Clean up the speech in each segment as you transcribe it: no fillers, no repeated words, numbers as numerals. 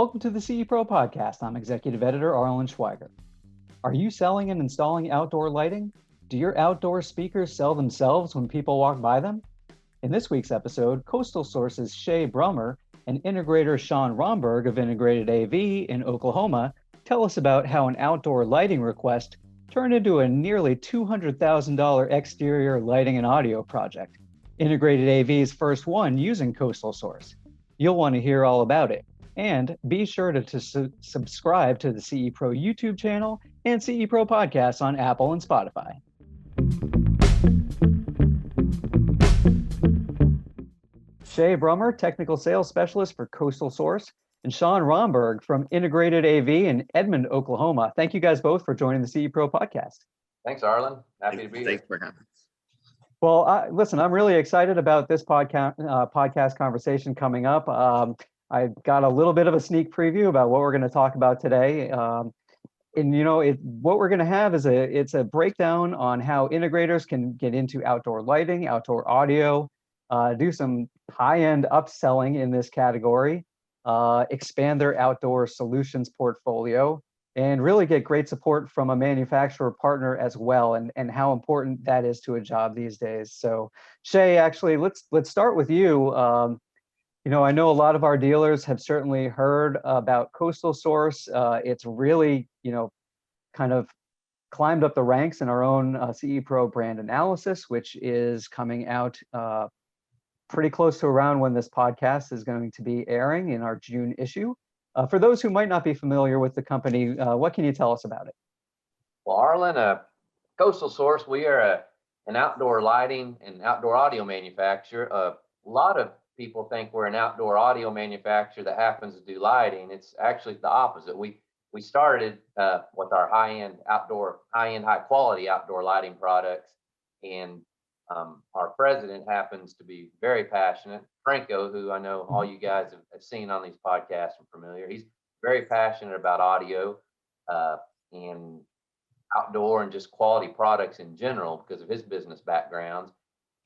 Welcome to the CE Pro podcast. I'm Executive Editor Arlen Schweiger. Are you selling and installing outdoor lighting? Do your outdoor speakers sell themselves when people walk by them? In this week's episode, Coastal Source's Shay Brummer and integrator Shawn Romberg of Integrated AV in Oklahoma tell us about how an outdoor lighting request turned into a nearly $200,000 exterior lighting and audio project, Integrated AV's first one using Coastal Source. You'll want to hear all about it. And be sure to subscribe to the CE Pro YouTube channel and CE Pro podcasts on Apple and Spotify. Shay Brummer, Technical Sales Specialist for Coastal Source, and Shawn Romberg from Integrated AV in Edmond, Oklahoma. Thank you guys both for joining the CE Pro podcast. Thanks, Arlen. Happy to be here. Thanks for having us. Well, listen, I'm really excited about this podcast conversation coming up. I got a little bit of a sneak preview about what we're going to talk about today. What we're going to have is it's a breakdown on how integrators can get into outdoor lighting, outdoor audio, do some high-end upselling in this category, expand their outdoor solutions portfolio, and really get great support from a manufacturer partner as well, and how important that is to a job these days. So, Shay, actually, let's start with you. I know a lot of our dealers have certainly heard about Coastal Source. It's really, kind of climbed up the ranks in our own CE Pro brand analysis, which is coming out pretty close to around when this podcast is going to be airing in our June issue. For those who might not be familiar with the company, what can you tell us about it? Well, Arlen, Coastal Source, we are an outdoor lighting and outdoor audio manufacturer. A lot of people think we're an outdoor audio manufacturer that happens to do lighting. It's actually the opposite. We started with our high-end, high-quality outdoor lighting products, and our president happens to be very passionate. Franco, who I know all you guys have seen on these podcasts and familiar, he's very passionate about audio and outdoor and just quality products in general because of his business background.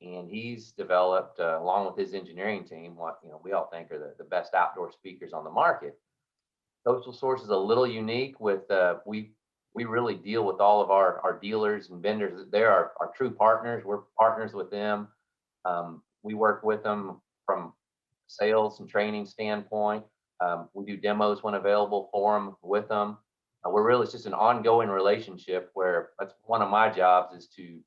And he's developed, along with his engineering team, what we all think are the best outdoor speakers on the market. Coastal Source is a little unique with we really deal with all of our dealers and vendors. They're our true partners. We're partners with them. We work with them from sales and training standpoint. We do demos when available for them with them. It's just an ongoing relationship where that's one of my jobs is to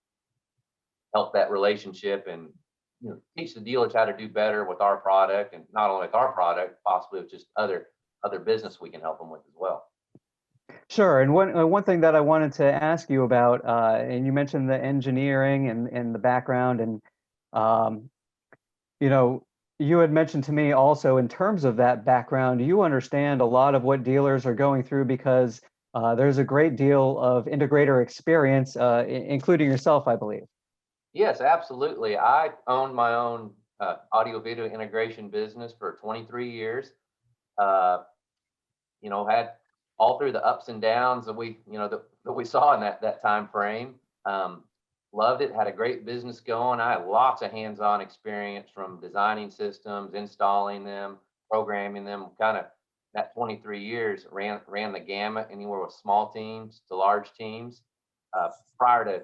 help that relationship and teach the dealers how to do better with our product, and not only with our product, possibly with just other business we can help them with as well. Sure. And one thing that I wanted to ask you about, and you mentioned the engineering and the background, and you had mentioned to me also in terms of that background, you understand a lot of what dealers are going through because there's a great deal of integrator experience, including yourself, I believe. Yes, absolutely. I owned my own audio video integration business for 23 years. Had all through the ups and downs that we saw in that time frame. Loved it, had a great business going. I had lots of hands-on experience from designing systems, installing them, programming them. Kind of that 23 years ran the gamut, anywhere with small teams to large teams. Prior to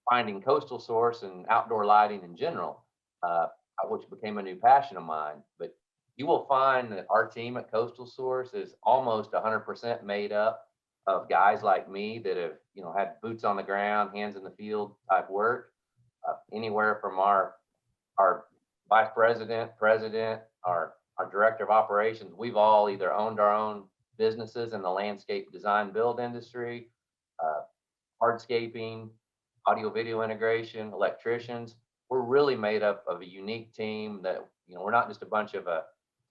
finding Coastal Source and outdoor lighting in general, which became a new passion of mine. But you will find that our team at Coastal Source is almost 100% made up of guys like me that have, had boots on the ground, hands in the field type work. Anywhere from our vice president, our director of operations, we've all either owned our own businesses in the landscape design build industry, hardscaping, audio video integration, electricians. We're really made up of a unique team that, we're not just a bunch of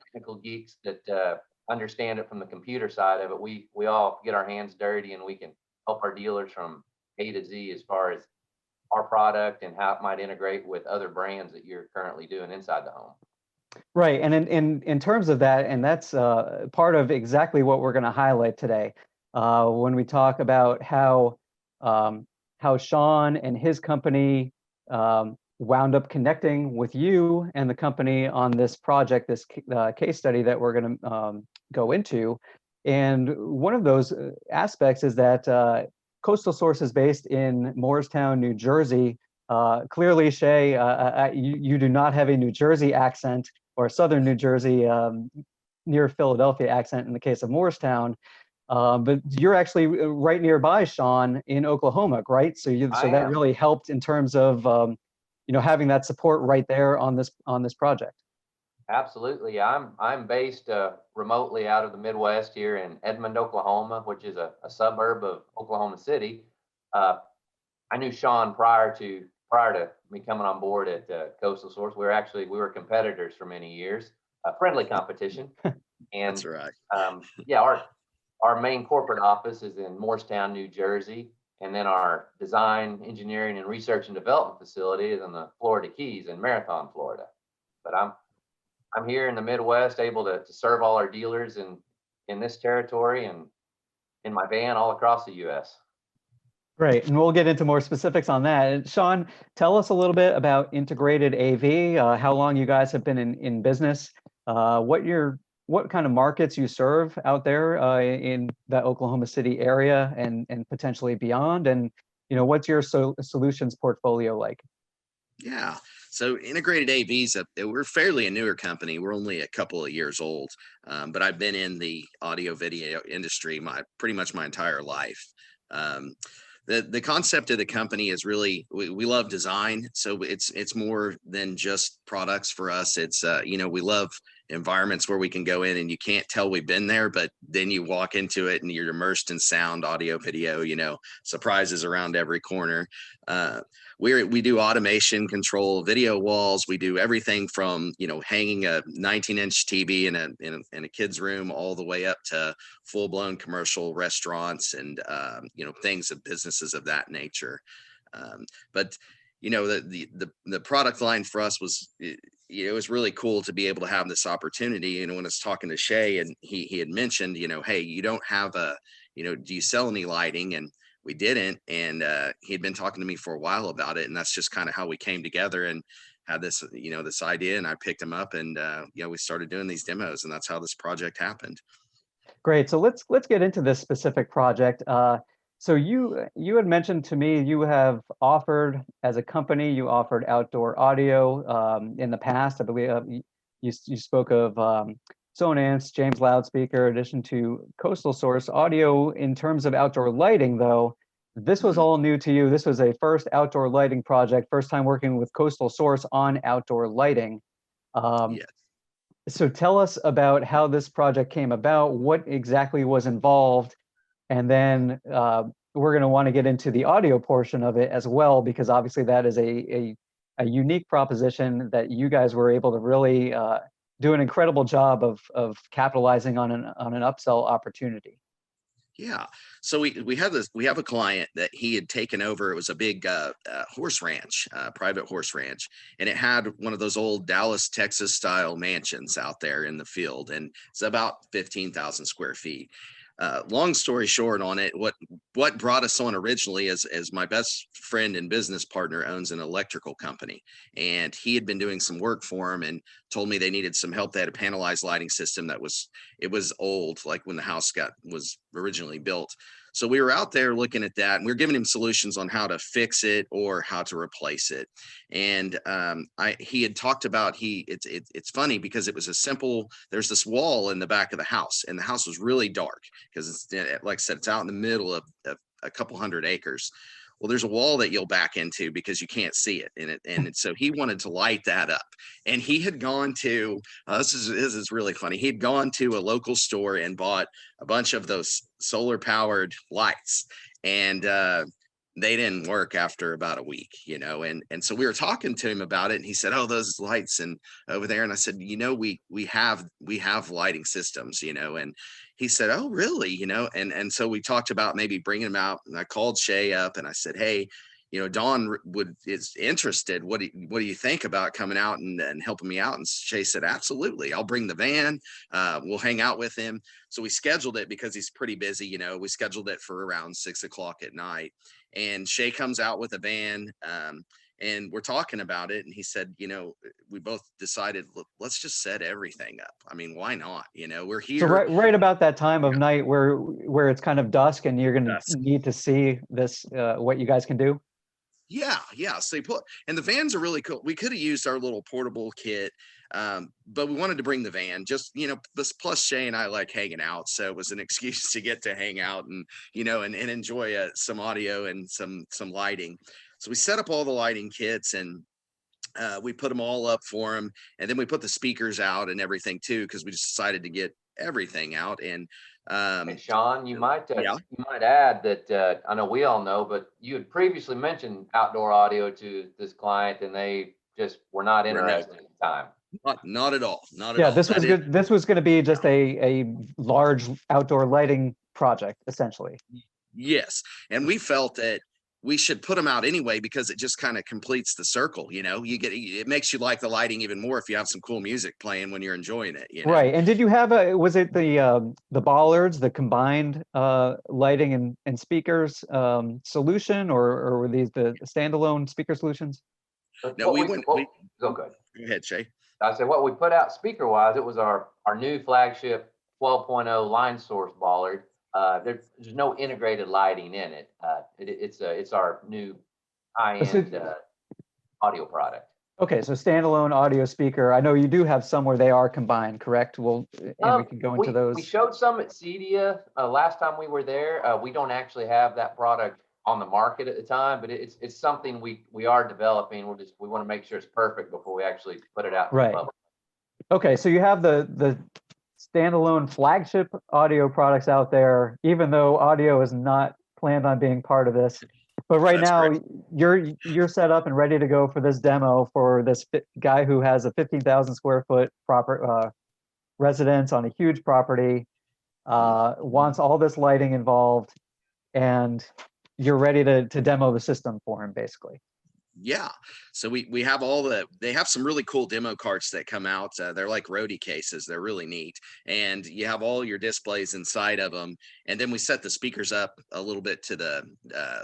technical geeks that understand it from the computer side of it. We all get our hands dirty and we can help our dealers from A to Z as far as our product and how it might integrate with other brands that you're currently doing inside the home. Right. And in terms of that, and that's part of exactly what we're going to highlight today when we talk about how Shawn and his company wound up connecting with you and the company on this project, this case study that we're going to go into. And one of those aspects is that Coastal Source is based in Morristown, New Jersey. Clearly, Shay, you do not have a New Jersey accent or a Southern New Jersey near Philadelphia accent in the case of Morristown. But you're actually right nearby, Shawn, in Oklahoma, right? So I that am. really helped in terms of having that support right there on this project. Absolutely. I'm based remotely out of the Midwest here in Edmond, Oklahoma, which is a suburb of Oklahoma City. Uh, I knew Shawn prior to me coming on board at Coastal Source. We were competitors for many years, friendly competition. And That's right. yeah, our main corporate office is in Morristown, New Jersey, and then our design, engineering, and research and development facility is in the Florida Keys in Marathon, Florida. But I'm here in the Midwest, able to serve all our dealers in this territory and in my van all across the U.S. Great, and we'll get into more specifics on that. And Shawn, tell us a little bit about Integrated AV, how long you guys have been in business, what kind of markets you serve out there in the Oklahoma City area and potentially beyond, and what's your solutions portfolio like? Yeah. So Integrated AVs, we're fairly a newer company. We're only a couple of years old, but I've been in the audio video industry pretty much my entire life. The concept of the company is really we love design, so it's more than just products for us. It's we love environments where we can go in and you can't tell we've been there, but then you walk into it and you're immersed in sound, audio, video, surprises around every corner. We do automation control, video walls. We do everything from hanging a 19-inch TV in a kid's room all the way up to full-blown commercial restaurants and things of businesses of that nature. But the product line for us was it was really cool to be able to have this opportunity. When I was talking to Shay and he had mentioned, hey, you don't have do you sell any lighting? And we didn't. And he had been talking to me for a while about it. And that's just kind of how we came together and had this, this idea. And I picked him up and, we started doing these demos, and that's how this project happened. Great. So let's get into this specific project. So you had mentioned to me you have offered, as a company, you offered outdoor audio in the past. I believe you spoke of Sonance, James Loudspeaker, in addition to Coastal Source audio. In terms of outdoor lighting, though, this was all new to you. This was a first outdoor lighting project, first time working with Coastal Source on outdoor lighting. Yes. So tell us about how this project came about, what exactly was involved, and then we're going to want to get into the audio portion of it as well, because obviously that is a unique proposition that you guys were able to really do an incredible job of capitalizing on an upsell opportunity. Yeah. So we have a client that he had taken over. It was a big horse ranch, private horse ranch, and it had one of those old Dallas, Texas style mansions out there in the field, and it's about 15,000 square feet. Long story short on it, what brought us on originally is my best friend and business partner owns an electrical company, and he had been doing some work for him and told me they needed some help. They had a panelized lighting system that was old, like when the house was originally built. So we were out there looking at that, and we were giving him solutions on how to fix it or how to replace it. And he had talked about it's funny because it was a simple. There's this wall in the back of the house, and the house was really dark because it's, like I said, it's out in the middle of a couple hundred acres. Well, there's a wall that you'll back into because you can't see it in it. And so he wanted to light that up. And he had gone to, this is really funny. He'd gone to a local store and bought a bunch of those solar powered lights. And they didn't work after about a week, and so we were talking to him about it, and he said, oh, those lights and over there. And I said, we have lighting systems, and he said, oh, really? And so we talked about maybe bringing him out, and I called Shay up and I said, hey, Dawn is interested. What do you think about coming out and helping me out? And Shay said, absolutely. I'll bring the van. We'll hang out with him. So we scheduled it because he's pretty busy. We scheduled it for around 6 o'clock at night, and Shay comes out with a van. and we're talking about it. And he said, we both decided, "Look, let's just set everything up. I mean, why not? We're So here." right about that time of night where it's kind of dusk and you're going to Dusk. need to see this, what you guys can do. Yeah, yeah. So and the vans are really cool. We could have used our little portable kit, but we wanted to bring the van. Just this plus Shay and I like hanging out, so it was an excuse to get to hang out and and enjoy some audio and some lighting. So we set up all the lighting kits and we put them all up for them, and then we put the speakers out and everything too, because we just decided to get everything out. And And Shawn, you might yeah, add that I know we all know, but you had previously mentioned outdoor audio to this client, and they just were not interested at the time. not at all, not at Yeah, all. this was good. This was going to be just a large outdoor lighting project, essentially. Yes. And we felt that we should put them out anyway, because it just kind of completes the circle. It makes you like the lighting even more if you have some cool music playing when you're enjoying it. Right. And did you have was it the bollards, the combined lighting and speakers solution, or were these the standalone speaker solutions? No, we went. Go good. Go ahead, Shay. I said what we put out speaker wise, it was our new flagship 12.0 line source bollard. There's no integrated lighting in it. It's our new high-end audio product. Okay, so standalone audio speaker. I know you do have some where they are combined, correct? Well, and we can go into those. We showed some at CEDIA last time we were there. We don't actually have that product on the market at the time, but it's something we are developing. We want to make sure it's perfect before we actually put it out to the public. Okay, so you have the standalone flagship audio products out there, even though audio is not planned on being part of this. But right now, you're set up and ready to go for this demo for this guy who has a 15,000 square foot residence on a huge property, wants all this lighting involved, and you're ready to demo the system for him, basically. Yeah. So we have they have some really cool demo carts that come out. They're like roadie cases. They're really neat. And you have all your displays inside of them. And then we set the speakers up a little bit to the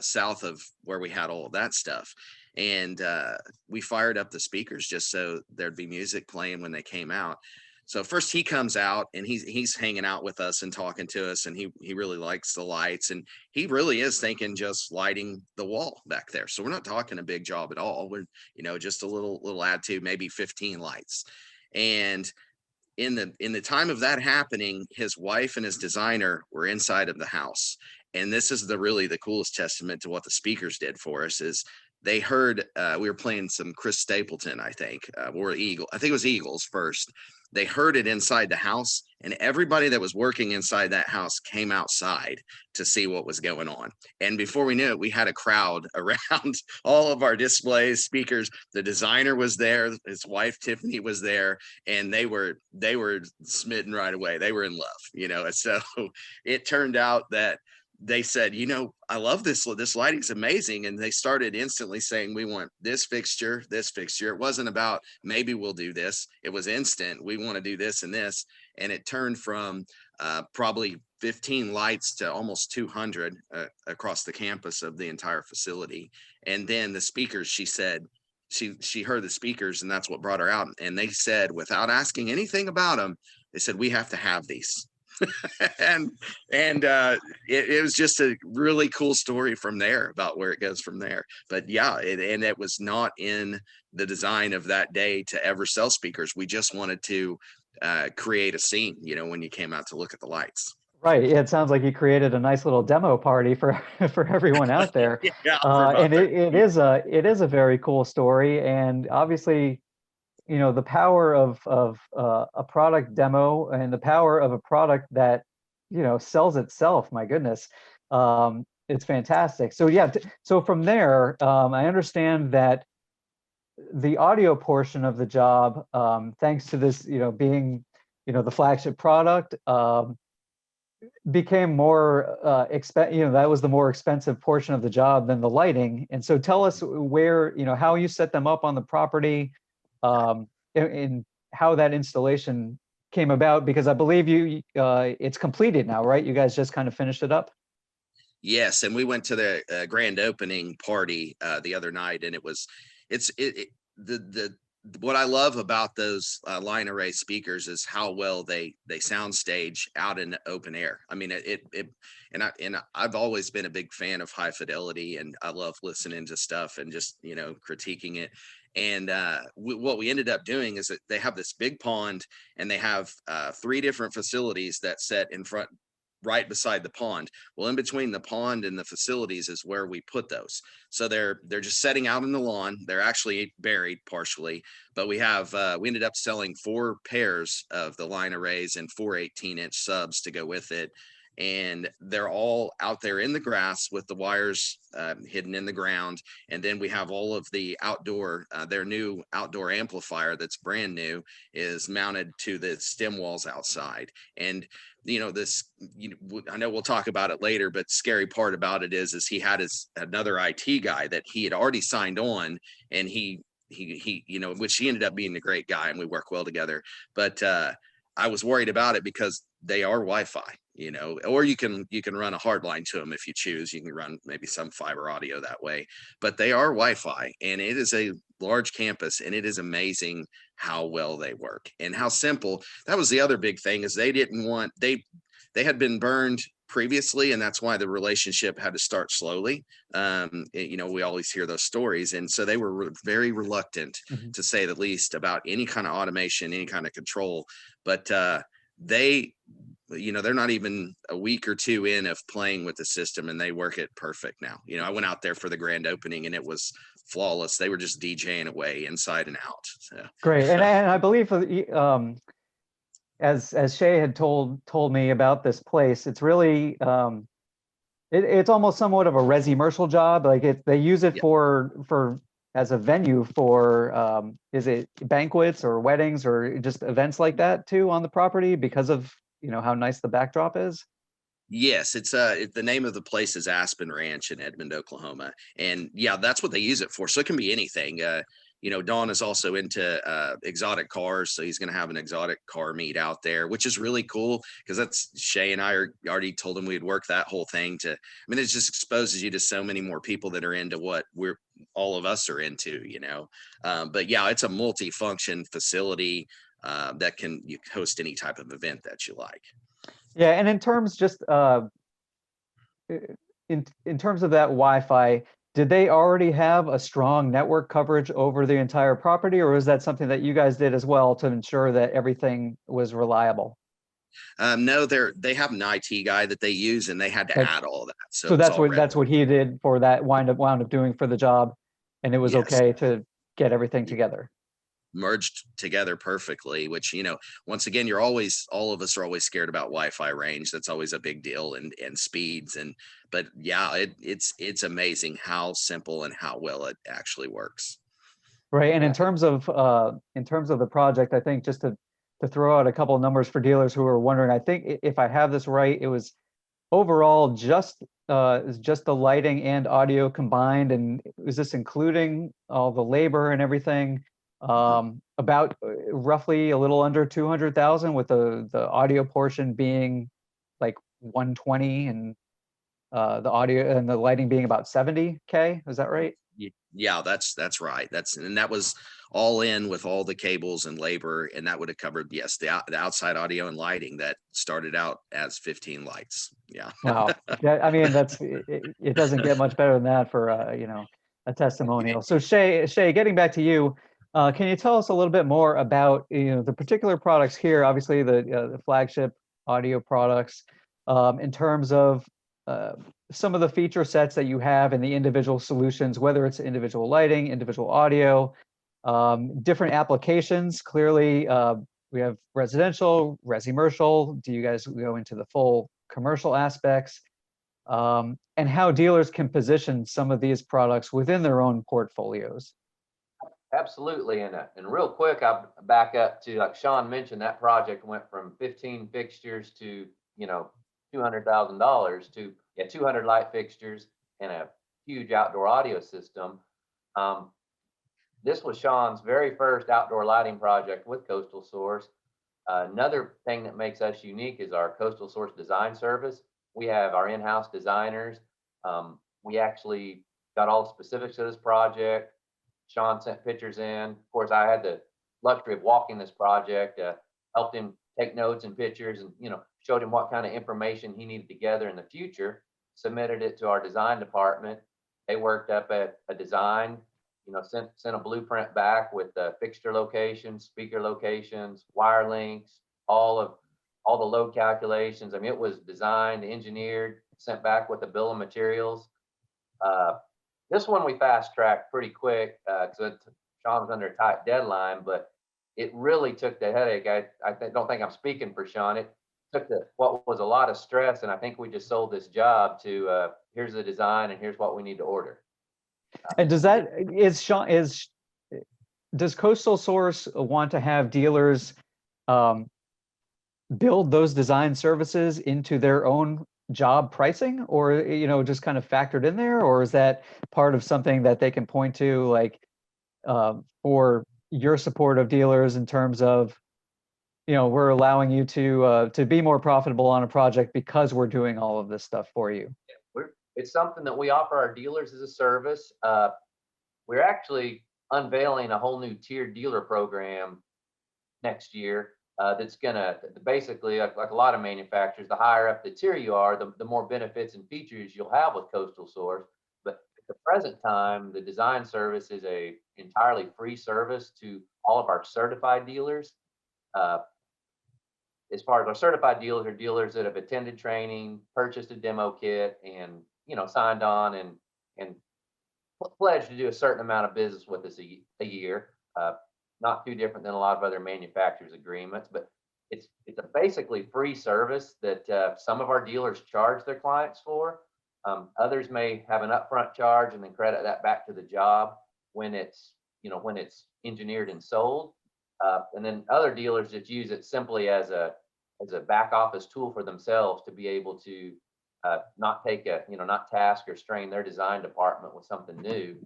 south of where we had all of that stuff. And we fired up the speakers just so there'd be music playing when they came out. So first he comes out and he's hanging out with us and talking to us, and he really likes the lights, and he really is thinking just lighting the wall back there. So we're not talking a big job at all. We're just a little add to maybe 15 lights. And in the time of that happening, his wife and his designer were inside of the house. And this is really the coolest testament to what the speakers did for us is they heard we were playing some Chris Stapleton, I think, or Eagle. I think it was Eagles first. They heard it inside the house, and everybody that was working inside that house came outside to see what was going on. And before we knew it, we had a crowd around all of our displays, speakers. The designer was there, his wife Tiffany was there, and they were smitten right away. They were in love, And so it turned out that they said, I love this lighting's amazing. And they started instantly saying, we want this fixture. It wasn't about maybe we'll do this. It was instant. We want to do this and this. And it turned from probably 15 lights to almost 200 across the campus of the entire facility. And then the speakers, she said, she heard the speakers, and that's what brought her out. And they said, without asking anything about them, they said, we have to have these. and it was just a really cool story from there about where it goes from there. But yeah, and it was not in the design of that day to ever sell speakers. We just wanted to create a scene, when you came out to look at the lights. Right. Yeah, it sounds like you created a nice little demo party for everyone out there. Yeah, and it is a very cool story, and obviously, the power of a product demo and the power of a product that sells itself. My goodness, it's fantastic. So yeah, so from there, I understand that the audio portion of the job, thanks to this, being the flagship product, became more that was the more expensive portion of the job than the lighting. And so tell us where, how you set them up on the property, and how that installation came about, because I believe it's completed now, right? You guys just kind of finished it up. Yes, and we went to the grand opening party the other night, and it was the what I love about those line array speakers is how well they sound stage out in the open air. I mean, and I've always been a big fan of high fidelity, and I love listening to stuff and just, you know, critiquing it. And what we ended up doing is that they have this big pond, and they have 3 different facilities that set in front, right beside the pond. Well, in between the pond and the facilities is where we put those. So they're just setting out in the lawn. They're actually buried partially, but we ended up selling 4 pairs of the line arrays and 4 18-inch subs to go with it. And they're all out there in the grass with the wires hidden in the ground. And then we have all of the outdoor, their new outdoor amplifier that's brand new is mounted to the stem walls outside. And you know, this, you know, I know we'll talk about it later, but scary part about it is he had another IT guy that he had already signed on, and he, you know, which he ended up being a great guy, and we work well together. But I was worried about it because they are Wi-Fi, you know, or you can run a hard line to them if you choose. You can run maybe some fiber audio that way, but they are Wi-Fi, and it is a large campus, and it is amazing how well they work and how simple. That was the other big thing, is they didn't want, they had been burned previously, and that's why the relationship had to start slowly. You know, we always hear those stories, and so they were very reluctant, to say the least, about any kind of automation, any kind of control. But they, you know, they're not even a week or 2 in of playing with the system, and they work it perfect now. You know, I went out there for the grand opening, and it was flawless. They were just DJing away inside and out. So. Great. And I believe as Shay had told me about this place, it's really it's almost somewhat of a resi-mercial job. Like they use it for as a venue for is it banquets or weddings or just events like that too on the property, because of, you know, how nice the backdrop is? Yes, it's the name of the place is Aspen Ranch in Edmond, Oklahoma. And yeah, that's what they use it for. So it can be anything. You know, Don is also into exotic cars, so he's going to have an exotic car meet out there, which is really cool, because that's, Shay and I already told him we'd work that whole thing to, I mean, it just exposes you to so many more people that are into what all of us are into, you know. But yeah, it's a multi-function facility that can host any type of event that you like. Yeah, and in terms just in terms of that Wi-Fi, did they already have a strong network coverage over the entire property, or is that something that you guys did as well to ensure that everything was reliable? No, they have an IT guy that they use, and they had to add all that. So that's what he did for that, wound up doing for the job, and it was okay to get everything together. Merged together perfectly, which, you know, once again, all of us are always scared about Wi-Fi range. That's always a big deal, and speeds, but yeah, it's amazing how simple and how well it actually works. Right. And in terms of the project, I think just to throw out a couple of numbers for dealers who are wondering, I think if I have this right, it was overall just the lighting and audio combined, and is this including all the labor and everything? About roughly a little under 200,000, with the audio portion being like 120, and the audio and the lighting being about 70K. Is that right? Yeah, that's right. That was all in with all the cables and labor, and that would have covered, yes, the outside audio and lighting that started out as 15 lights. Yeah. Wow. I mean, it doesn't get much better than that for you know, a testimonial. So Shay, getting back to you, can you tell us a little bit more about, you know, the particular products here? Obviously, the flagship audio products, in terms of some of the feature sets that you have in the individual solutions, whether it's individual lighting, individual audio, different applications. Clearly, we have residential, resi-mercial. Do you guys go into the full commercial aspects? And how dealers can position some of these products within their own portfolios? Absolutely. And real quick, I'll back up to, like Shawn mentioned, that project went from 15 fixtures to, you know, $200,000 to 200 light fixtures and a huge outdoor audio system. This was Shawn's very first outdoor lighting project with Coastal Source. Another thing that makes us unique is our Coastal Source design service. We have our in-house designers. We actually got all the specifics of this project. Shawn sent pictures in. Of course, I had the luxury of walking this project, helped him take notes and pictures, and showed him what kind of information he needed to gather in the future. Submitted it to our design department. They worked up a design. Sent a blueprint back with the fixture locations, speaker locations, wire links, all the load calculations. I mean, it was designed, engineered, sent back with the bill of materials. This one we fast tracked pretty quick because Shawn was under a tight deadline, but it really took the headache. Don't think I'm speaking for Shawn. It took what was a lot of stress, and I think we just sold this job to here's the design and here's what we need to order. And does Coastal Source want to have dealers build those design services into their own job pricing, or just kind of factored in there, or is that part of something that they can point to, like for your support of dealers in terms of we're allowing you to be more profitable on a project because we're doing all of this stuff for you? It's something that we offer our dealers as a service. We're actually unveiling a whole new tiered dealer program next year. That's gonna basically, like a lot of manufacturers, the higher up the tier you are, the more benefits and features you'll have with Coastal Source. But at the present time, the design service is a entirely free service to all of our certified dealers. As far as our certified dealers are dealers that have attended training, purchased a demo kit, and signed on and pledged to do a certain amount of business with us a year. Not too different than a lot of other manufacturers' agreements, but it's a basically free service that some of our dealers charge their clients for. Others may have an upfront charge and then credit that back to the job when it's engineered and sold. And then other dealers just use it simply as a back office tool for themselves to be able to not task or strain their design department with something new.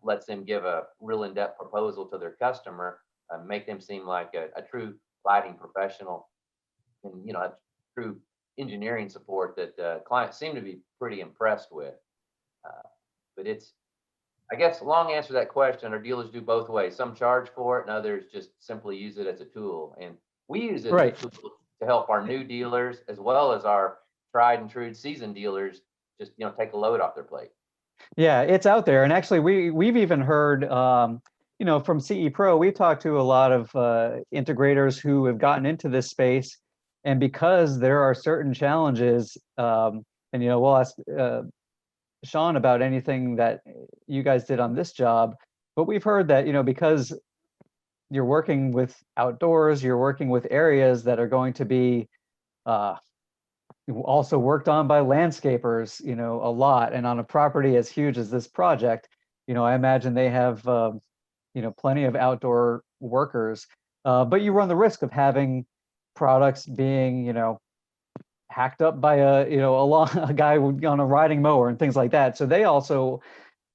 Lets them give a real in-depth proposal to their customer and make them seem like a true lighting professional, and a true engineering support that clients seem to be pretty impressed with. But I guess, long answer to that question, our dealers do both ways. Some charge for it and others just simply use it as a tool. And we use it as a tool to help our new dealers as well as our tried and true seasoned dealers just take a load off their plate. Yeah, it's out there. And actually we've even heard from CE Pro, we've talked to a lot of integrators who have gotten into this space, and because there are certain challenges, and we'll ask Shawn about anything that you guys did on this job, but we've heard that because you're working with outdoors, you're working with areas that are going to be also worked on by landscapers, a lot, and on a property as huge as this project, I imagine they have plenty of outdoor workers, but you run the risk of having products being hacked up by a guy on a riding mower and things like that. So they also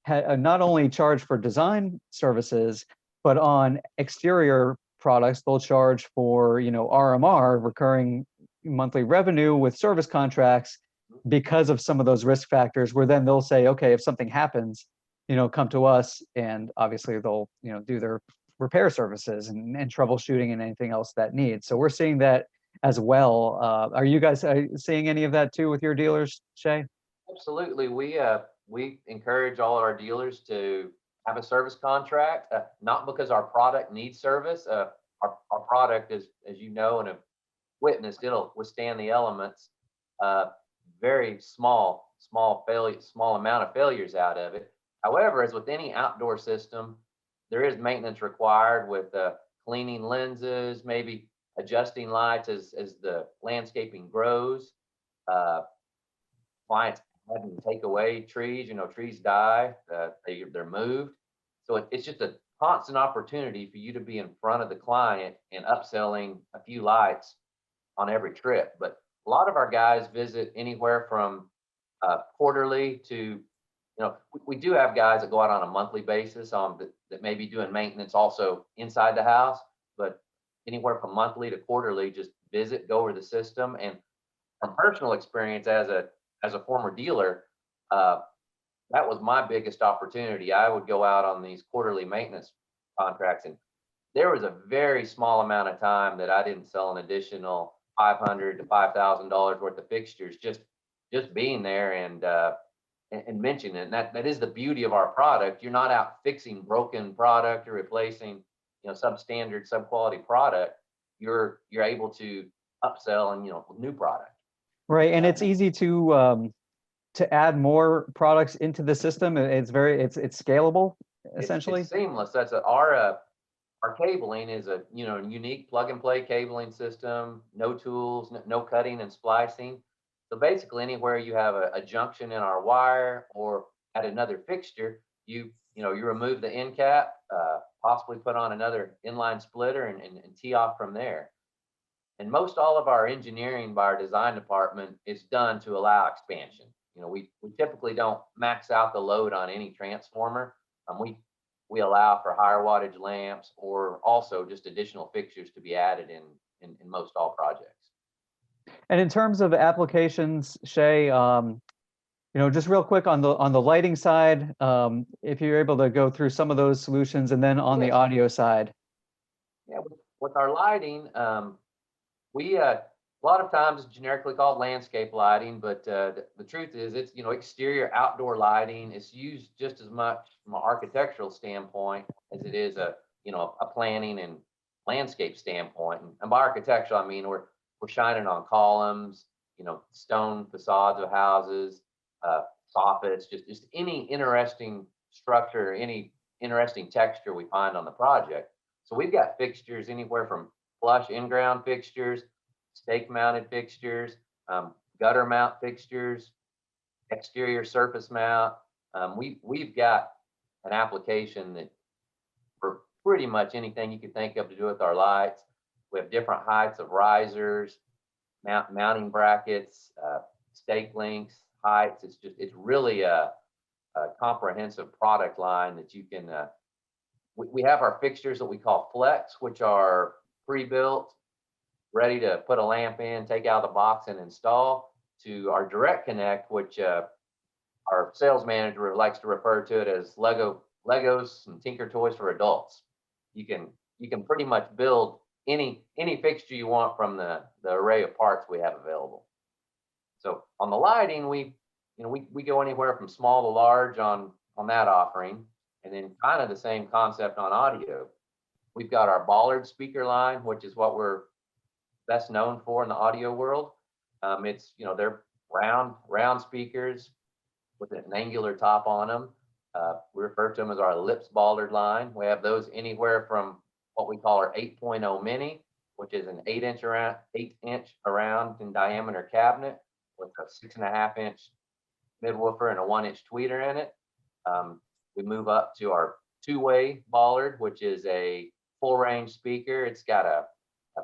not only charge for design services, but on exterior products they'll charge for RMR, recurring monthly revenue, with service contracts, because of some of those risk factors, where then they'll say, okay, if something happens, come to us, and obviously they'll do their repair services and troubleshooting and anything else that needs. So we're seeing that as well. Are you guys seeing any of that too with your dealers, Shay? Absolutely. We encourage all of our dealers to have a service contract, not because our product needs service. Our product is, as you know and have witnessed, it'll withstand the elements. Very small amount of failures out of it. However, as with any outdoor system, there is maintenance required with cleaning lenses, maybe adjusting lights as the landscaping grows. Clients having to take away trees, trees die, they're moved. So it's just a constant opportunity for you to be in front of the client and upselling a few lights on every trip. But a lot of our guys visit anywhere from quarterly to, we do have guys that go out on a monthly basis that may be doing maintenance also inside the house, but anywhere from monthly to quarterly, just visit, go over the system. And from personal experience as a former dealer, that was my biggest opportunity. I would go out on these quarterly maintenance contracts, and there was a very small amount of time that I didn't sell an additional $500 to $5,000 worth of fixtures, just being there and mentioning it. And that is the beauty of our product. You're not out fixing broken product or replacing, substandard, subquality product. You're able to upsell and, new product. Right, and it's easy to add more products into the system. It's scalable, essentially. It's seamless. That's our cabling is a unique plug and play cabling system. No tools, no cutting and splicing. So basically, anywhere you have a junction in our wire or at another fixture, you remove the end cap, possibly put on another inline splitter and tee off from there. And most all of our engineering by our design department is done to allow expansion. We typically don't max out the load on any transformer. We allow for higher wattage lamps or also just additional fixtures to be added in most all projects. And in terms of applications, Shay, just real quick on the lighting side, if you're able to go through some of those solutions, and then on the audio side. Yeah, with our lighting, we a lot of times it's generically called landscape lighting, but the truth is it's exterior outdoor lighting. It's used just as much from an architectural standpoint as it is a planning and landscape standpoint. And by architectural, I mean we're shining on columns, stone facades of houses, soffits, just any interesting structure, any interesting texture we find on the project. So we've got fixtures anywhere from flush in-ground fixtures, stake mounted fixtures, gutter mount fixtures, exterior surface mount. We've got an application that for pretty much anything you could think of to do with our lights. We have different heights of risers, mounting brackets, stake lengths, heights. It's really a comprehensive product line that you can. We have our fixtures that we call flex, which are pre-built, ready to put a lamp in, take out of the box and install, to our direct connect, which our sales manager likes to refer to it as Legos and Tinker Toys for adults. You can pretty much build any fixture you want from the array of parts we have available. So on the lighting, we go anywhere from small to large on that offering, and then kind of the same concept on audio. We've got our bollard speaker line, which is what we're best known for in the audio world. It's they're round speakers with an angular top on them. We refer to them as our ellipse bollard line. We have those anywhere from what we call our 8.0 mini, which is an 8 inch around in diameter cabinet with a 6.5 inch midwoofer and a 1 inch tweeter in it. We move up to our 2-way bollard, which is a full range speaker. It's got a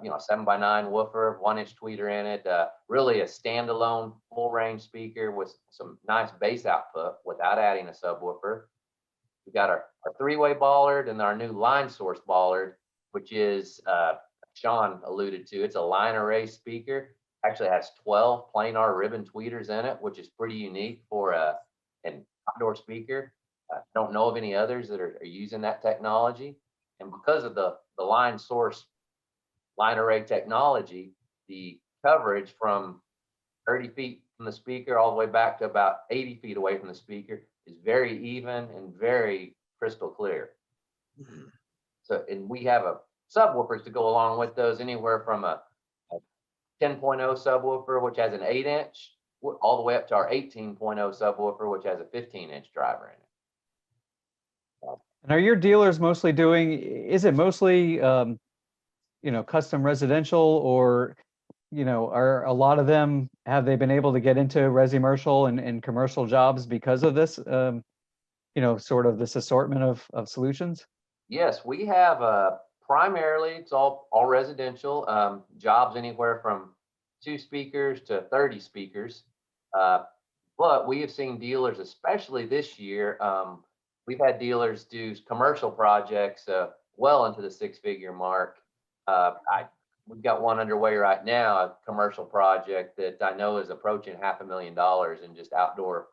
7x9 woofer, 1 inch tweeter in it. Really a standalone full range speaker with some nice bass output without adding a subwoofer. We've got our 3-way bollard and our new line source bollard, which is Shawn alluded to. It's a line array speaker. Actually has 12 planar ribbon tweeters in it, which is pretty unique for an outdoor speaker. Don't know of any others that are using that technology. And because of the line source line array technology, the coverage from 30 feet from the speaker all the way back to about 80 feet away from the speaker is very even and very crystal clear. Mm-hmm. So, and we have subwoofers to go along with those, anywhere from a 10.0 subwoofer, which has an 8 inch, all the way up to our 18.0 subwoofer, which has a 15 inch driver in it. And are your dealers mostly is it mostly, custom residential, or, are a lot of them, have they been able to get into resi-commercial and commercial jobs because of this, sort of this assortment of solutions? Yes, we have primarily it's all residential, jobs anywhere from 2 speakers to 30 speakers. But we have seen dealers, especially this year, we've had dealers do commercial projects well into the 6-figure mark. We've got one underway right now, a commercial project that I know is approaching $500,000 in just outdoor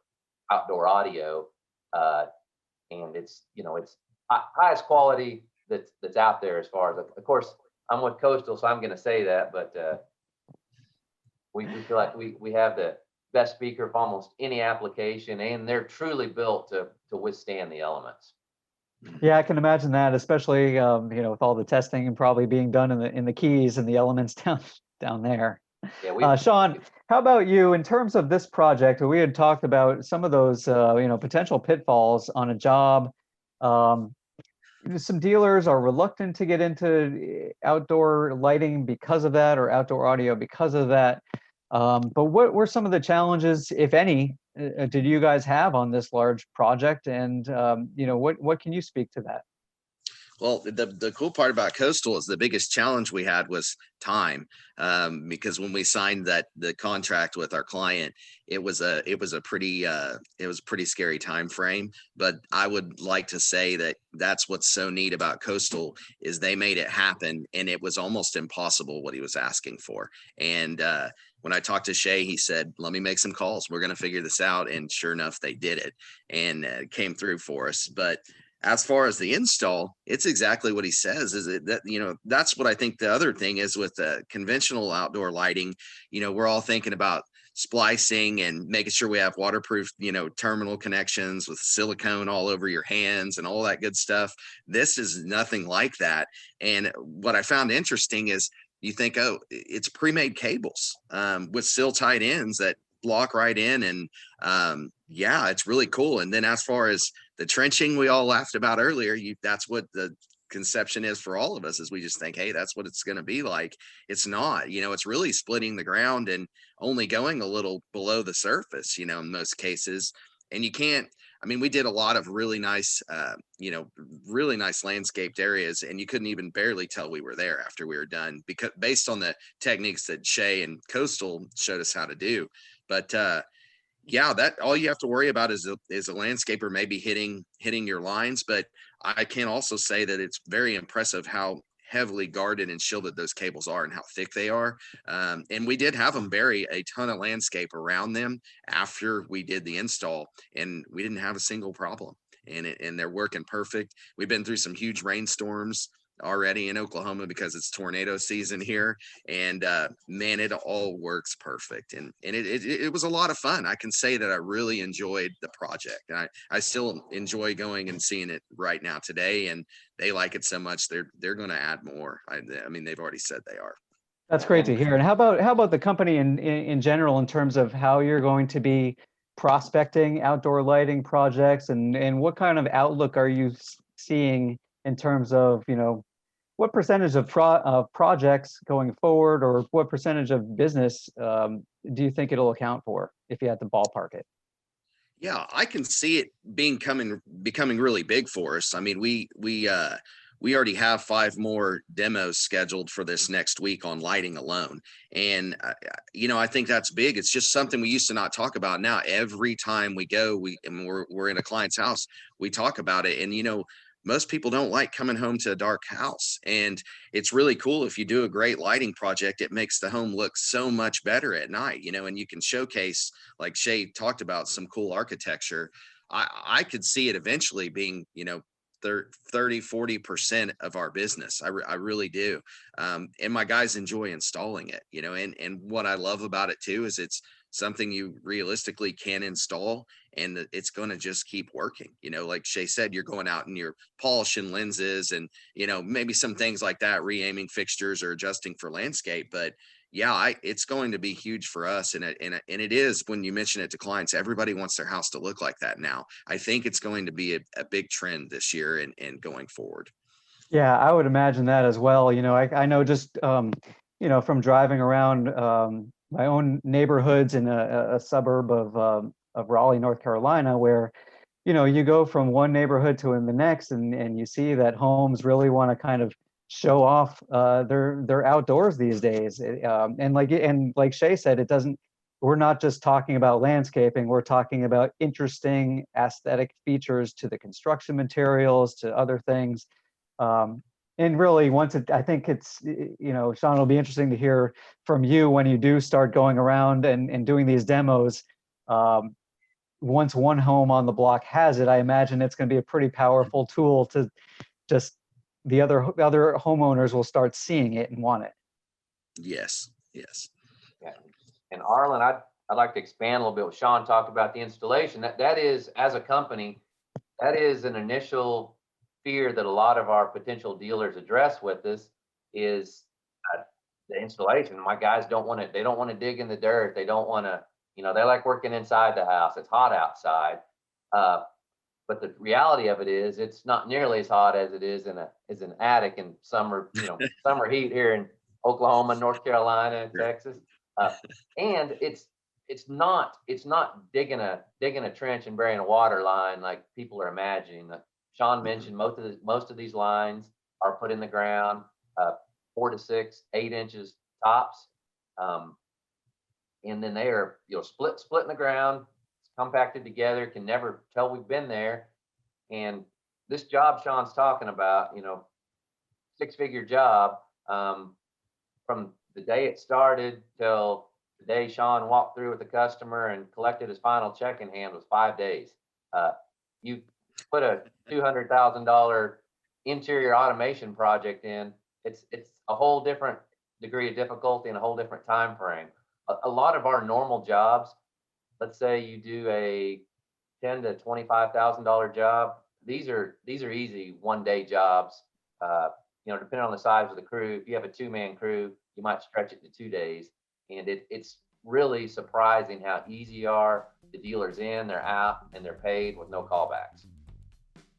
audio. And it's, it's highest quality that's out there as far as, of course, I'm with Coastal, so I'm going to say that, but we feel like we have the best speaker for almost any application, and they're truly built to withstand the elements. Yeah, I can imagine that, especially with all the testing and probably being done in the Keys and the elements down there. Yeah, Shawn, how about you in terms of this project? We had talked about some of those potential pitfalls on a job. Some dealers are reluctant to get into outdoor lighting because of that, or outdoor audio because of that. But what were some of the challenges, if any, did you guys have on this large project? And what can you speak to that? Well, the cool part about Coastal is the biggest challenge we had was time, because when we signed the contract with our client, it was a pretty scary time frame. But I would like to say that's what's so neat about Coastal is they made it happen, and it was almost impossible what he was asking for. And when I talked to Shay, he said, "Let me make some calls. We're going to figure this out." And sure enough, they did it and came through for us. But as far as the install, it's exactly what he says. Is it that, that's what I think the other thing is with the conventional outdoor lighting. We're all thinking about splicing and making sure we have waterproof, terminal connections with silicone all over your hands and all that good stuff. This is nothing like that. And what I found interesting is you think, oh, it's pre-made cables with still tight ends that lock right in. And yeah, it's really cool. And then as far as the trenching we all laughed about earlier, that's what the conception is for all of us, is we just think, hey, that's what it's going to be like. It's not, it's really splitting the ground and only going a little below the surface, in most cases. And you can't, we did a lot of really nice, really nice landscaped areas, and you couldn't even barely tell we were there after we were done, because based on the techniques that Shay and Coastal showed us how to do. But yeah, that all you have to worry about is a landscaper maybe hitting your lines. But I can also say that it's very impressive how heavily guarded and shielded those cables are and how thick they are. And we did have them bury a ton of landscape around them after we did the install, and we didn't have a single problem. And they're working perfect. We've been through some huge rainstorms already in Oklahoma because it's tornado season here, and man, it all works perfect. And it was a lot of fun. I can say that I really enjoyed the project, and I still enjoy going and seeing it right now today, and they like it so much they're going to add more. They've already said they are. That's great to hear. And how about the company in general, in terms of how you're going to be prospecting outdoor lighting projects, and what kind of outlook are you seeing in terms of, what percentage of projects going forward, or what percentage of business do you think it'll account for, if you had to ballpark it? Yeah, I can see it becoming really big for us. We already have 5 more demos scheduled for this next week on lighting alone. And, I think that's big. It's just something we used to not talk about. Now, every time we go, we're in a client's house, we talk about it. And, most people don't like coming home to a dark house. And it's really cool if you do a great lighting project, it makes the home look so much better at night, and you can showcase, like Shay talked about, some cool architecture. I could see it eventually being, 30-40% of our business. I really do. And my guys enjoy installing it, and what I love about it too is it's something you realistically can install, and it's going to just keep working. Like Shay said, you're going out and you're polishing lenses and, maybe some things like that, re-aiming fixtures or adjusting for landscape. But yeah, it's going to be huge for us. And it is, when you mention it to clients, everybody wants their house to look like that now. I think it's going to be a big trend this year and going forward. Yeah, I would imagine that as well. I know just, from driving around my own neighborhoods in a suburb of Raleigh, North Carolina, where, you go from one neighborhood to the next, and you see that homes really want to kind of show off their outdoors these days. And like Shay said, we're not just talking about landscaping, we're talking about interesting aesthetic features to the construction materials, to other things. And really, I think it's, Shawn, it'll be interesting to hear from you when you do start going around and doing these demos. once one home on the block has it, I imagine it's going to be a pretty powerful tool to just the other homeowners will start seeing it and want it. Yes. Yeah. And Arlen, I'd like to expand a little bit. What Shawn talked about the installation. That is, as a company, that is an initial fear that a lot of our potential dealers address with us is the installation. My guys don't want to. They don't want to dig in the dirt. They don't want to. They like working inside the house. It's hot outside. But the reality of it is, it's not nearly as hot as it is in an attic in summer. Summer heat here in Oklahoma, North Carolina, Texas. And it's not digging a trench and burying a water line like people are imagining. Shawn mentioned most of these lines are put in the ground 4 to 6, 8 inches tops, and then they are split in the ground, compacted together. Can never tell we've been there. And this job Shawn's talking about, 6-figure job, from the day it started till the day Shawn walked through with the customer and collected his final check in hand was 5 days. You put a $200,000 interior automation project in, it's a whole different degree of difficulty and a whole different time frame. A lot of our normal jobs, let's say you do a $10,000 to $25,000 job. These are easy 1-day jobs. Depending on the size of the crew. If you have a 2-man crew, you might stretch it to 2 days. And it's really surprising how easy you are. The dealer's in, they're out, and they're paid with no callbacks.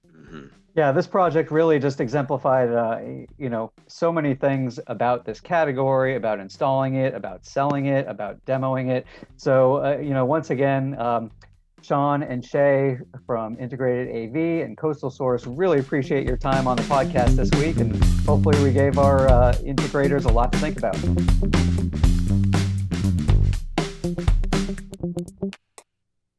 Mm-hmm. Yeah, this project really just exemplified, so many things about this category, about installing it, about selling it, about demoing it. So, once again, Shawn and Shay from Integrated AV and Coastal Source really appreciate your time on the podcast this week, and hopefully we gave our integrators a lot to think about.